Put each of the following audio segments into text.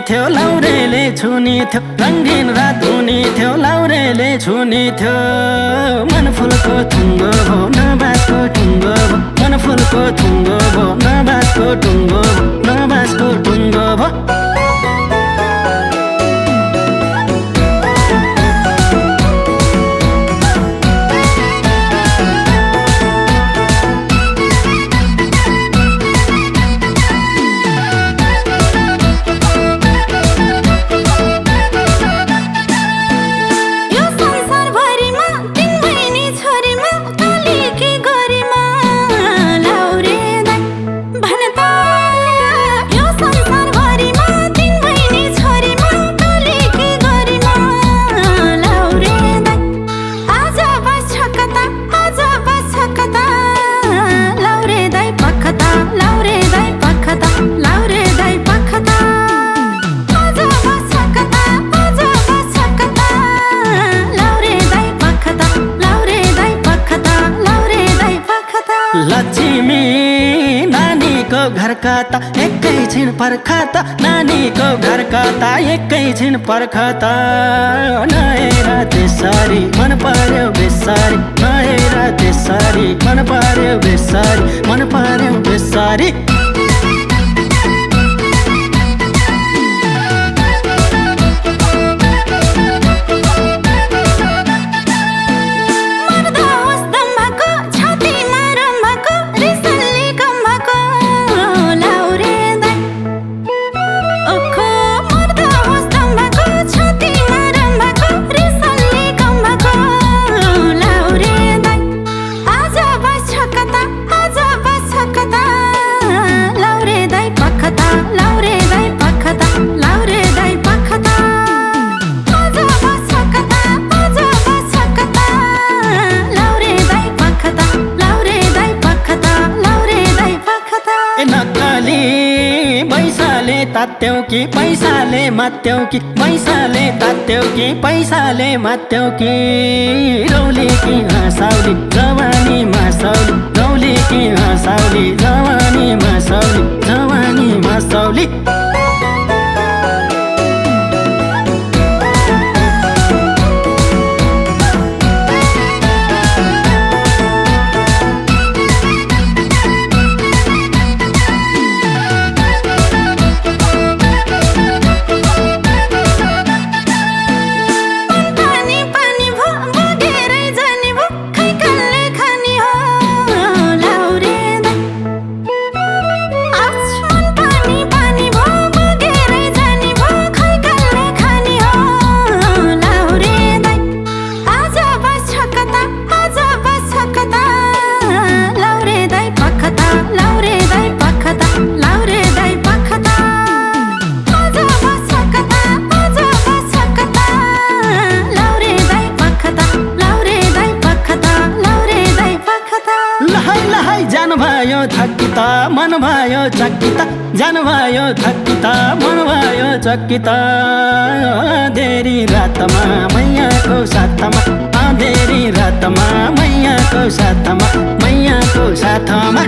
थियो लाउरेले छुनी थियो रङ्गीन रात हुने थियो लाउरेले छुनी थियो मन फुलको थुङ्गो भो नबासको टुङ्गो भो मन फुलको थुङ्गो भो नबासको टुङ्गो भो नबासको टुङ्गो भो लक्ष्मी नानीको घर कता एकैछिन पर्खता नानीको घर कता एकैछिन पर्खता नहेर त्यसरी मन पर्यो बेसरी नहेर त्यसरी मन पर्यो बेसरी मन पर्यो बेसरी तात्यौ कि पैसाले मात्यौ कि पैसाले तात्यौ कि पैसाले मात्यौ कि रौली कि हँसाउली जवानी मासौली रौली कि हँसाउली जवानी मासौली जवानी मासौली थकिता मन भयो चकिता जान भयो थकिता मन भयो चकिता अँधेरी रातमा मैयाको साथमा अँधेरी रातमा मैयाको साथमा मैयाको साथमा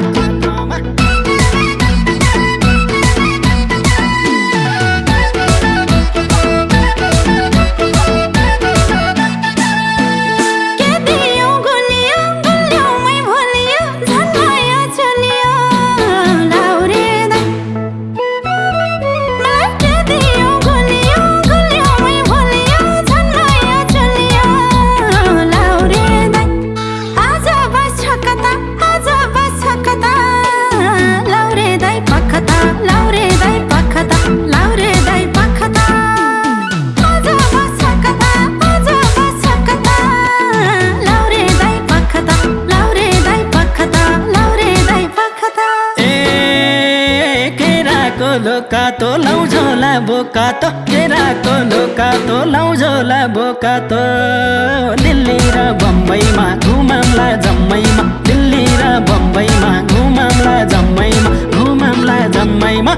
लोकातो लौझोला बोकातो केराको लोकातो लौझोला बोकातो दिल्ली र बम्बईमा घुमाम्ला जम्मैमा दिल्ली र बम्बईमा घुमाम्ला जम्मैमा घुमाम्ला जम्मैमा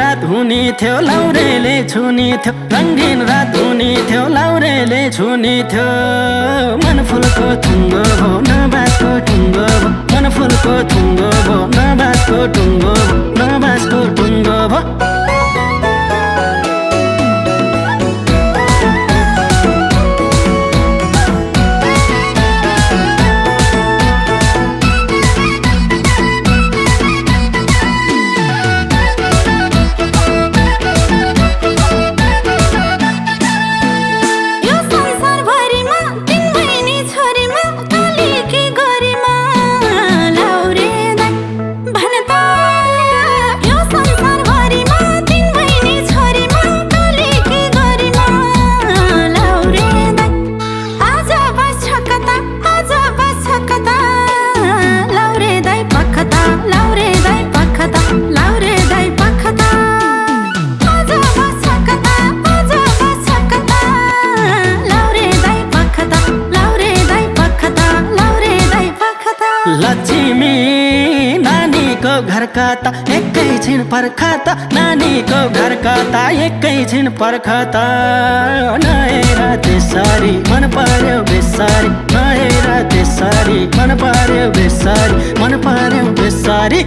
रात हुने थियो लाउरेले छुने थियो रङ्गीन रात हुने थियो लाउरेले छुने थियो मन फुलको थुङ्गो भो नबासको टुङ्गो भो मन फुलको थुङ्गो भो नबासको टुङ्गो भो नबासको टुङ्गो भो लक्ष्मी नानीको घरका त एकैछिन पर्खता नानीको घरका त एकैछिन पर्खता नहेर त्यसरी मन पर्यो बेसारी नहेर त्यसरी मन पर्यो बेसारी मन पर्यो बेसारी